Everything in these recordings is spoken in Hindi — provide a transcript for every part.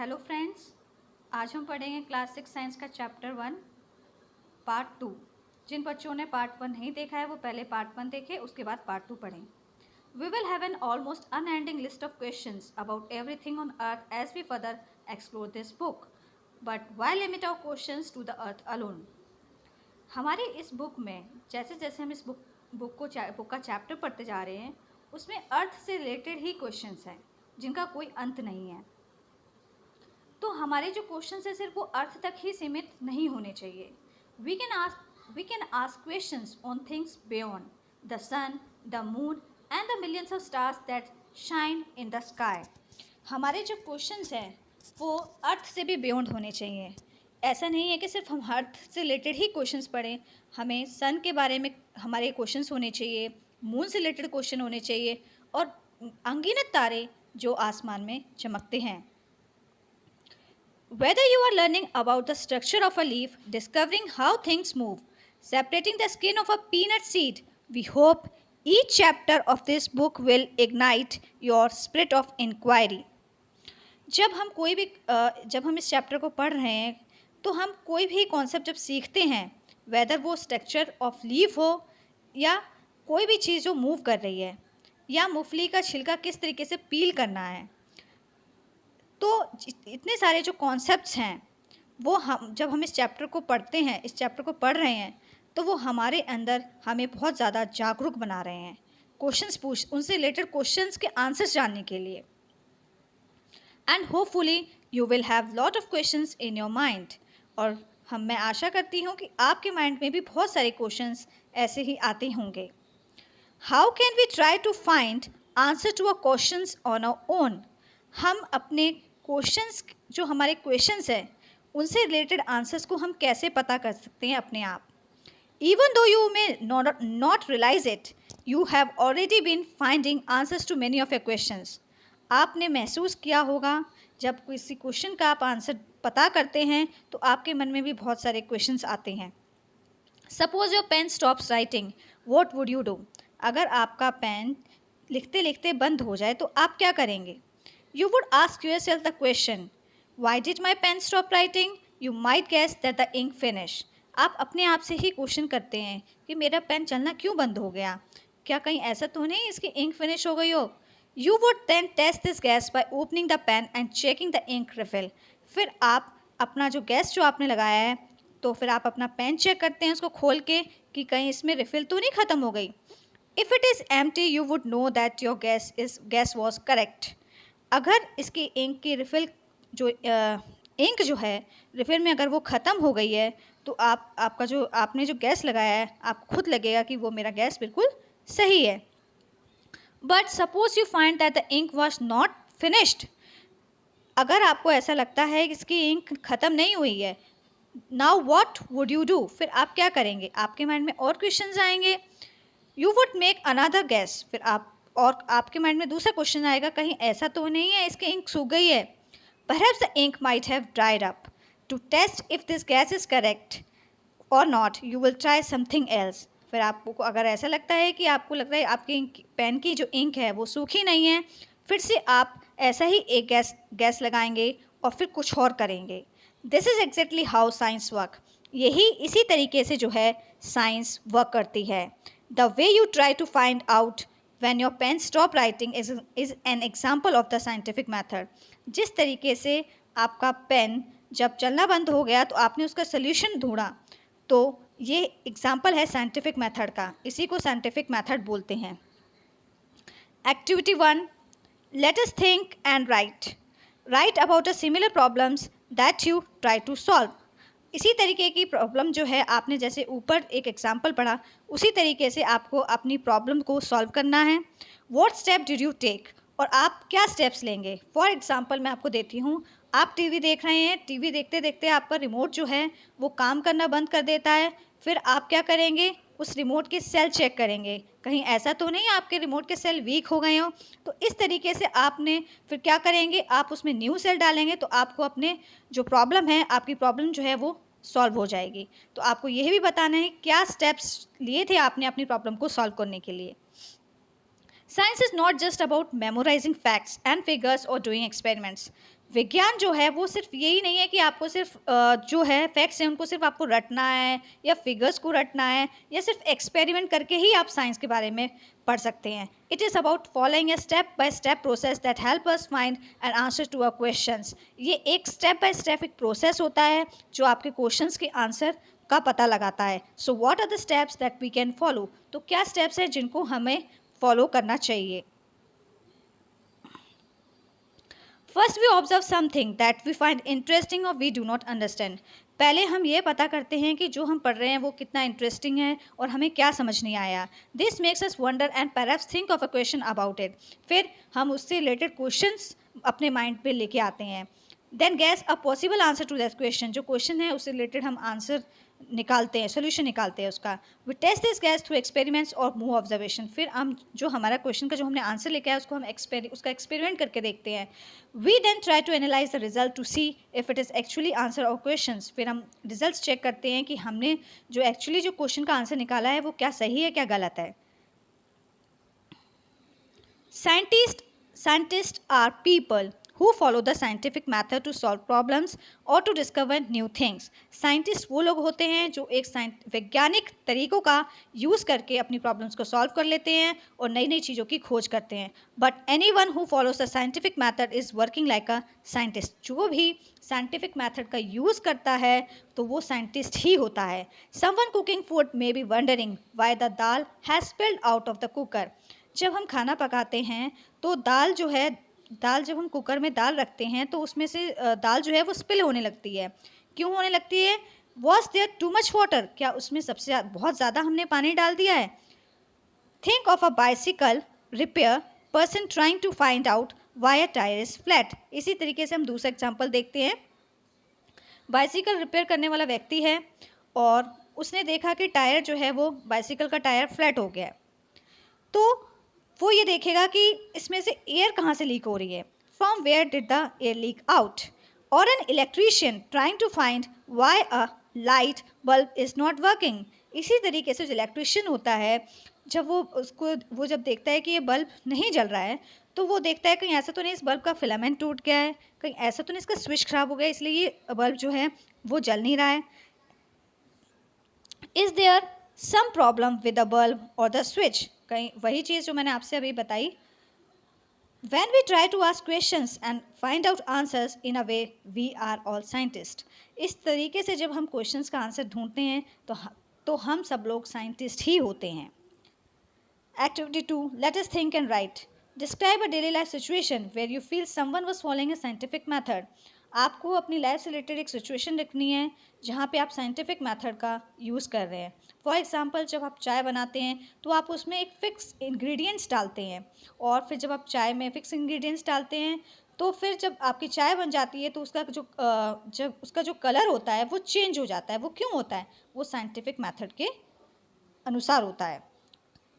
हेलो फ्रेंड्स, आज हम पढ़ेंगे क्लास 6 साइंस का चैप्टर 1 पार्ट 2। जिन बच्चों ने पार्ट 1 नहीं देखा है वो पहले पार्ट 1 देखें, उसके बाद पार्ट 2 पढ़ें। We will have an almost unending list of questions about everything on earth as we further explore this book, but why limit our questions to the earth alone. हमारी इस बुक में जैसे जैसे हम इस बुक का चैप्टर पढ़ते जा रहे हैं, उसमें अर्थ से रिलेटेड ही क्वेश्चंस हैं जिनका कोई अंत नहीं है। तो हमारे जो क्वेश्चंस है सिर्फ वो अर्थ तक ही सीमित नहीं होने चाहिए। We can ask questions on things beyond the sun, the moon and the millions of stars that shine in the sky. हमारे जो क्वेश्चंस हैं वो अर्थ से भी बियॉन्ड होने चाहिए। ऐसा नहीं है कि सिर्फ हम अर्थ से रिलेटेड ही क्वेश्चंस पढ़ें, हमें सन के बारे में हमारे क्वेश्चंस होने चाहिए, मून से रिलेटेड क्वेश्चन होने चाहिए और अनगिनत तारे जो आसमान में चमकते हैं। Whether you are learning about the structure of a leaf, discovering how things move, separating the skin of a peanut seed, we hope each chapter of this book will ignite your spirit of inquiry. जब हम इस चैप्टर को पढ़ रहे हैं तो हम कोई भी कॉन्सेप्ट जब सीखते हैं, वेदर वो स्ट्रक्चर ऑफ लीफ हो या कोई भी चीज़ जो मूव कर रही है या मूंगफली का छिलका किस तरीके से पील करना है, तो इतने सारे जो कॉन्सेप्ट्स हैं वो जब हम इस चैप्टर को पढ़ते हैं, इस चैप्टर को पढ़ रहे हैं, तो वो हमारे अंदर हमें बहुत ज़्यादा जागरूक बना रहे हैं उनसे रिलेटेड क्वेश्चंस के आंसर्स जानने के लिए। And hopefully you will have lot of questions in your mind. और मैं आशा करती हूँ कि आपके माइंड में भी बहुत सारे क्वेश्चंस ऐसे ही आते होंगे। How can we try to find answer to a questions on our own. हम अपने क्वेश्चंस, जो हमारे क्वेश्चंस हैं, उनसे रिलेटेड आंसर्स को हम कैसे पता कर सकते हैं अपने आप। Even though you may not realise it, you have already been finding answers to many of your questions. आपने महसूस किया होगा जब किसी क्वेश्चन का आप आंसर पता करते हैं तो आपके मन में भी बहुत सारे क्वेश्चंस आते हैं। Suppose your pen stops writing, what would you do. अगर आपका पेन लिखते लिखते बंद हो जाए तो आप क्या करेंगे? You would ask yourself the question, why did my pen stop writing? You might guess that the ink finished. आप अपने आप से ही क्वेश्चन करते हैं कि मेरा पेन चलना क्यों बंद हो गया, क्या कहीं ऐसा तो नहीं इसकी इंक फिनिश हो गई हो। You would then test this guess by opening the pen and checking the ink refill. फिर आप अपना जो गैस जो आपने लगाया है, तो फिर आप अपना पेन चेक करते हैं उसको खोल के कि कहीं इसमें रिफिल तो नहीं ख़त्म हो गई। If it is empty, you would know that your guess was correct. अगर इसकी इंक की रिफ़िल इंक जो है रिफ़िल में अगर वो ख़त्म हो गई है तो आपने जो गैस लगाया है, आप खुद लगेगा कि वो मेरा गैस बिल्कुल सही है। But suppose you find that the ink was not finished. अगर आपको ऐसा लगता है कि इसकी इंक ख़त्म नहीं हुई है, now what would you do. फिर आप क्या करेंगे? आपके माइंड में और क्वेश्चंस आएंगे। You would make another gas. फिर आपके माइंड में दूसरा क्वेश्चन आएगा, कहीं ऐसा तो नहीं है इसकी इंक सूख गई है। Perhaps the ink might have dried up. To test if this guess is correct or not, you will try something else. फिर आपको अगर ऐसा लगता है कि आपको लग रहा है आपकी पेन की जो इंक है वो सूखी नहीं है, फिर से आप ऐसा ही एक गैस लगाएंगे और फिर कुछ और करेंगे। This is exactly how science work. इसी तरीके से जो है साइंस वर्क करती है। The way you try to find out when your pen stop writing is an example of the scientific method. जिस तरीके से आपका पेन जब चलना बंद हो गया तो आपने उसका सोल्यूशन ढूंढा, तो ये एग्जाम्पल है साइंटिफिक मेथड का। इसी को साइंटिफिक मेथड बोलते हैं। Activity 1, let us think and write about a similar problems that you try to solve. इसी तरीके की प्रॉब्लम जो है, आपने जैसे ऊपर एक एग्जाम्पल पढ़ा, उसी तरीके से आपको अपनी प्रॉब्लम को सॉल्व करना है। What step did you take, और आप क्या स्टेप्स लेंगे। फॉर एग्जांपल मैं आपको देती हूँ, आप टीवी देख रहे हैं, टीवी देखते देखते आपका रिमोट जो है वो काम करना बंद कर देता है। फिर आप क्या करेंगे? उस रिमोट के सेल चेक करेंगे, कहीं ऐसा तो नहीं आपके रिमोट के सेल वीक हो गए हो। तो इस तरीके से आपने फिर क्या करेंगे? आप उसमें न्यू सेल डालेंगे, तो आपको अपने जो प्रॉब्लम है, आपकी प्रॉब्लम जो है वो सॉल्व हो जाएगी। तो आपको यह भी बताना है क्या स्टेप्स लिए थे आपने अपनी प्रॉब्लम को सॉल्व करने के लिए। Science is not just about memorising facts and figures और डूइंग एक्सपेरिमेंट्स। विज्ञान जो है वो सिर्फ यही नहीं है कि आपको सिर्फ जो है फैक्ट्स हैं उनको सिर्फ आपको रटना है या फिगर्स को रटना है या सिर्फ एक्सपेरिमेंट करके ही आप साइंस के बारे में पढ़ सकते हैं. It is about following a step by step process that help us find an answer to our questions. ये एक स्टेप बाय स्टेप एक प्रोसेस होता है जो आपके क्वेश्चंस के आंसर का पता लगाता है. So what are the steps that we can follow. तो क्या स्टेप्स हैं जिनको हमें फॉलो करना चाहिए. First we observe something that we find interesting और वी डू नॉट अंडरस्टैंड. पहले हम ये पता करते हैं कि जो हम पढ़ रहे हैं वो कितना इंटरेस्टिंग है और हमें क्या समझ नहीं आया. This makes us wonder and perhaps think of a question about it. फिर हम उससे रिलेटेड क्वेश्चंस अपने माइंड पे लेके आते हैं. Then guess a possible answer to that question. जो क्वेश्चन है उससे रिलेटेड हम आंसर निकालते हैं, सोल्यूशन निकालते हैं उसका. We test this guess through experiments or more observation. फिर हम जो हमारा क्वेश्चन का जो हमने आंसर लेके आया उसको हम उसका एक्सपेरिमेंट करके देखते हैं. We then try to analyse the result to see if it is actually answer our question. फिर हम रिजल्ट चेक करते हैं कि हमने जो एक्चुअली जो क्वेश्चन का आंसर निकाला है वो क्या सही है क्या गलत है. Scientists are people who follow the scientific method to solve problems or to discover new things. Scientist वो लोग होते हैं जो एक वैज्ञानिक तरीकों का यूज़ करके अपनी प्रॉब्लम्स को सॉल्व कर लेते हैं और नई नई चीज़ों की खोज करते हैं. But any one who follows the scientific method is working like a scientist. जो भी साइंटिफिक मैथड का यूज़ करता है तो वो साइंटिस्ट ही होता है. Someone cooking food may be wondering why the dal has spilled out of the cooker. जब हम खाना पकाते हैं तो दाल जब हम कुकर में दाल रखते हैं तो उसमें से दाल जो है वो स्पिल होने लगती है. क्यों होने लगती है. Was there too much water. क्या उसमें सबसे बहुत ज़्यादा हमने पानी डाल दिया है. Think of a bicycle repair person trying to find out why a tyre is flat. इसी तरीके से हम दूसरा एग्जाम्पल देखते हैं. बाइसिकल रिपेयर करने वाला व्यक्ति है और उसने देखा कि टायर जो है वो बाइसिकल का टायर फ्लैट हो गया है. तो वो ये देखेगा कि इसमें से एयर कहाँ से लीक हो रही है. From where did the air leak out. और an electrician trying to find why a light bulb is not working. इसी तरीके से जो इलेक्ट्रीशियन होता है जब वो जब देखता है कि ये बल्ब नहीं जल रहा है तो वो देखता है कहीं ऐसा तो नहीं इस बल्ब का फिलामेंट टूट गया है, कहीं ऐसा तो नहीं इसका स्विच खराब हो गया इसलिए ये बल्ब जो है वो जल नहीं रहा है. Is there some problem with the bulb or the switch. कहीं वही चीज़ जो मैंने आपसे अभी बताई. When we try to ask questions and find out answers in a way, we are all scientists. इस तरीके से जब हम क्वेश्चंस का आंसर ढूंढते हैं तो हम सब लोग साइंटिस्ट ही होते हैं. Activity 2. Let us think and write. Describe a daily life situation where you feel someone was following a scientific method. आपको अपनी लाइफ से रिलेटेड एक सिचुएशन लिखनी है जहाँ पे आप साइंटिफिक मेथड का यूज़ कर रहे हैं. फॉर एग्जांपल जब आप चाय बनाते हैं तो आप उसमें एक फ़िक्स इंग्रेडिएंट्स डालते हैं और फिर जब आप चाय में फ़िक्स इंग्रेडिएंट्स डालते हैं तो फिर जब आपकी चाय बन जाती है तो जब उसका जो कलर होता है वो चेंज हो जाता है. वो क्यों होता है. वो साइंटिफिक मेथड के अनुसार होता है.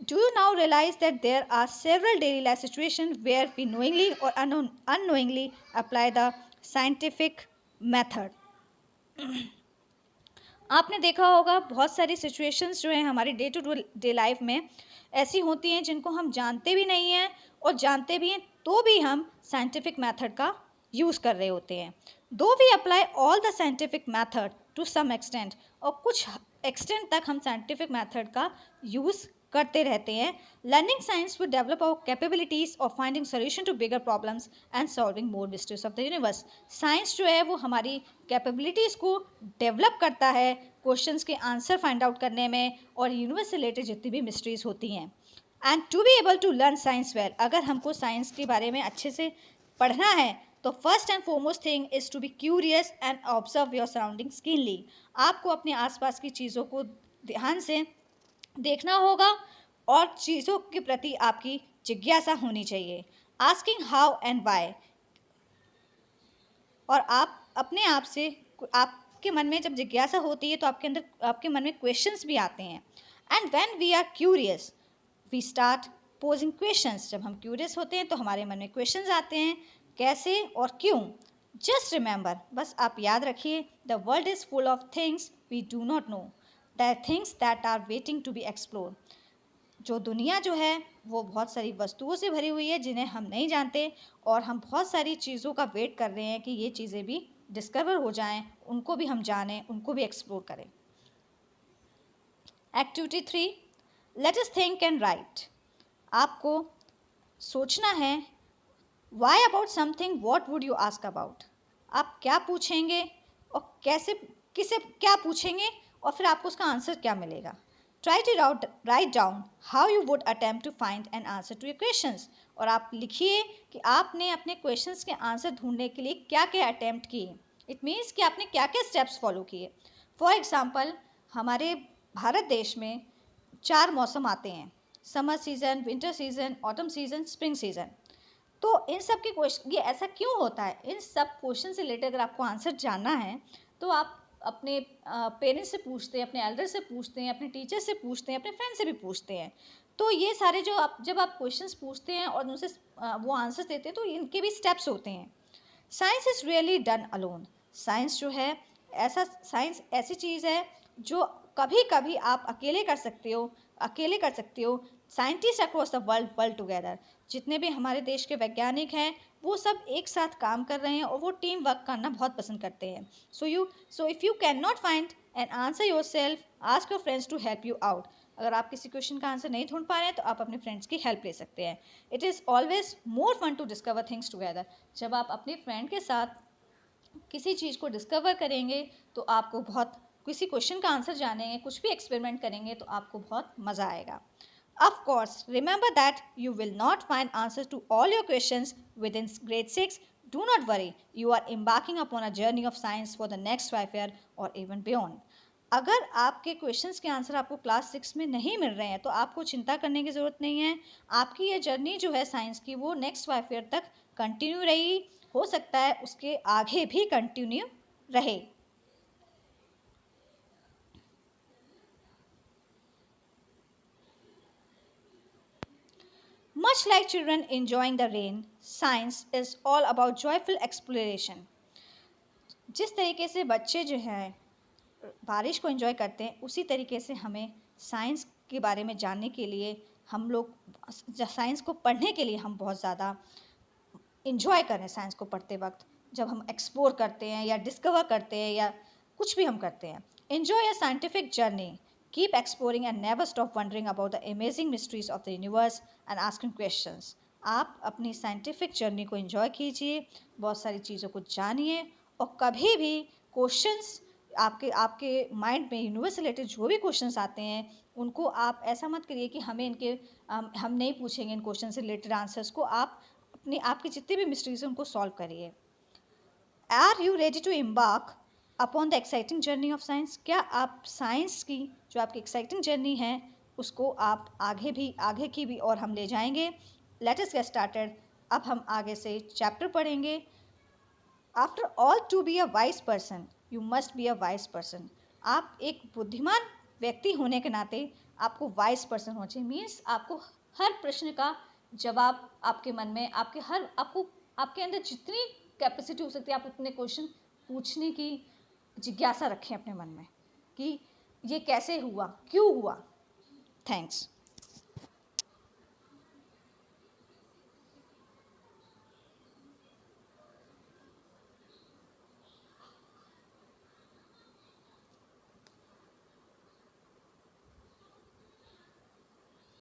Do you now realize that there are several daily life situations where we knowingly or unknowingly apply the scientific method? आपने देखा होगा बहुत सारी सिचुएशंस जो हैं हमारी डे टू डे लाइफ में ऐसी होती हैं जिनको हम जानते भी नहीं हैं और जानते भी हैं तो भी हम साइंटिफिक मेथड का यूज़ कर रहे होते हैं. Though we apply all the scientific method to some extent. और कुछ एक्सटेंट तक हम साइंटिफिक मेथड का यूज़ करते रहते हैं. Learning science will develop our capabilities of finding solution to bigger problems and solving more mysteries of the universe. Science जो है वो हमारी कैपेबिलिटीज़ को डेवलप करता है क्वेश्चंस के आंसर फाइंड आउट करने में और यूनिवर्स से रिलेटेड जितनी भी मिस्ट्रीज होती हैं. And to be able to learn science well. अगर हमको साइंस के बारे में अच्छे से पढ़ना है तो first and foremost thing is to be curious and observe your surroundings keenly. आपको अपने आसपास की चीज़ों को ध्यान से देखना होगा और चीज़ों के प्रति आपकी जिज्ञासा होनी चाहिए. Asking how and why. और आप अपने आप से आपके मन में जब जिज्ञासा होती है तो आपके मन में क्वेश्चंस भी आते हैं. And when we are curious we start posing questions. जब हम क्यूरियस होते हैं तो हमारे मन में क्वेश्चंस आते हैं कैसे और क्यों. जस्ट रिमेंबर, बस आप याद रखिए, the world is full of things we do not know. The things that are waiting to be explore. जो दुनिया जो है वो बहुत सारी वस्तुओं से भरी हुई है जिन्हें हम नहीं जानते, और हम बहुत सारी चीज़ों का वेट कर रहे हैं कि ये चीज़ें भी डिस्कवर हो जाएं, उनको भी हम जानें, उनको भी एक्सप्लोर करें। Activity 3, let us think and write. आपको सोचना है, why about something, what would you ask about. आप क्या पूछेंगे और कैसे, किसे क्या पूछेंगे, और फिर आपको उसका आंसर क्या मिलेगा। Try to write down how you would attempt to find an answer to your questions. और आप लिखिए कि आपने अपने क्वेश्चंस के आंसर ढूंढने के लिए क्या क्या अटेम्प्ट किए। इट मीन्स कि आपने क्या क्या स्टेप्स फॉलो किए। फॉर एग्जाम्पल, हमारे भारत देश में 4 मौसम आते हैं, summer season, winter season, autumn season, spring season. तो इन सब के क्वेश्चन, ये ऐसा क्यों होता है, इन सब क्वेश्चन से रिलेटेड अगर आपको आंसर जानना है तो आप अपने पेरेंट्स से पूछते हैं, अपने एल्डर से पूछते हैं, अपने टीचर से पूछते हैं, अपने फ्रेंड से भी पूछते हैं। तो ये सारे जो आप, जब आप क्वेश्चंस पूछते हैं और उनसे वो आंसर्स देते हैं, तो इनके भी स्टेप्स होते हैं। Science is really done alone. Science जो है, साइंस ऐसी चीज़ है जो कभी कभी आप अकेले कर सकते हो, scientist across the world together. जितने भी हमारे देश के वैज्ञानिक हैं वो सब एक साथ काम कर रहे हैं और वो टीम वर्क करना बहुत पसंद करते हैं। So if you can not find an answer yourself, ask your friends to help you out. अगर आप किसी क्वेश्चन का आंसर नहीं ढूंढ पा रहे हैं तो आप अपने फ्रेंड्स की हेल्प ले सकते हैं। It is always more fun to discover things together. जब आप अपने फ्रेंड के साथ किसी चीज़ को डिस्कवर करेंगे तो आपको बहुत, किसी क्वेश्चन का आंसर जानेंगे, कुछ भी एक्सपेरिमेंट करेंगे तो आपको बहुत मज़ा आएगा। Of course, remember that you will not find answers to all your questions within grade 6. Do not worry, you are embarking upon a journey of science for the next 5 years or even beyond. अगर आपके क्वेश्चंस के आंसर आपको क्लास 6 में नहीं मिल रहे हैं तो आपको चिंता करने की ज़रूरत नहीं है। आपकी ये जर्नी जो है साइंस की, वो नेक्स्ट 5 ईयर तक कंटिन्यू रही, हो सकता है उसके आगे भी कंटिन्यू रहे। Much like children enjoying the rain, science is all about joyful exploration. जिस तरीके से बच्चे जो हैं बारिश को एंजॉय करते हैं, उसी तरीके से हमें साइंस के बारे में जानने के लिए, हम लोग साइंस को पढ़ने के लिए हम बहुत ज़्यादा एंजॉय करें साइंस को पढ़ते वक्त, जब हम एक्सप्लोर करते हैं या डिस्कवर करते हैं या कुछ भी हम करते हैं। Enjoy a scientific journey, keep exploring and never stop wondering about the amazing mysteries of the universe and asking questions. आप अपनी साइंटिफिक जर्नी को एंजॉय कीजिए, बहुत सारी चीज़ों को जानिए, और कभी भी क्वेश्चंस आपके आपके माइंड में यूनिवर्स से रिलेटेड जो भी क्वेश्चंस आते हैं उनको आप ऐसा मत करिए कि हमें इनके हम नहीं पूछेंगे इन क्वेश्चन से रिलेटेड आंसर्स को। आप अपने आपकी जितने भी मिस्ट्रीज हैं उनको सॉल्व करिए। Are you ready to embark upon the exciting journey of science? क्या आप साइंस की जो आपकी एक्साइटिंग जर्नी है उसको आप आगे की भी और हम ले जाएंगे। Let us get started. अब हम आगे से चैप्टर पढ़ेंगे। After all, to be a wise person you must be a wise person. आप एक बुद्धिमान व्यक्ति होने के नाते आपको वाइज पर्सन होना चाहिए। मीन्स आपको हर प्रश्न का जवाब आपके मन में, आपके अंदर जितनी कैपेसिटी हो सकती है आप उतने क्वेश्चन पूछने की जिज्ञासा रखें अपने मन में कि ये कैसे हुआ, क्यों हुआ। थैंक्स।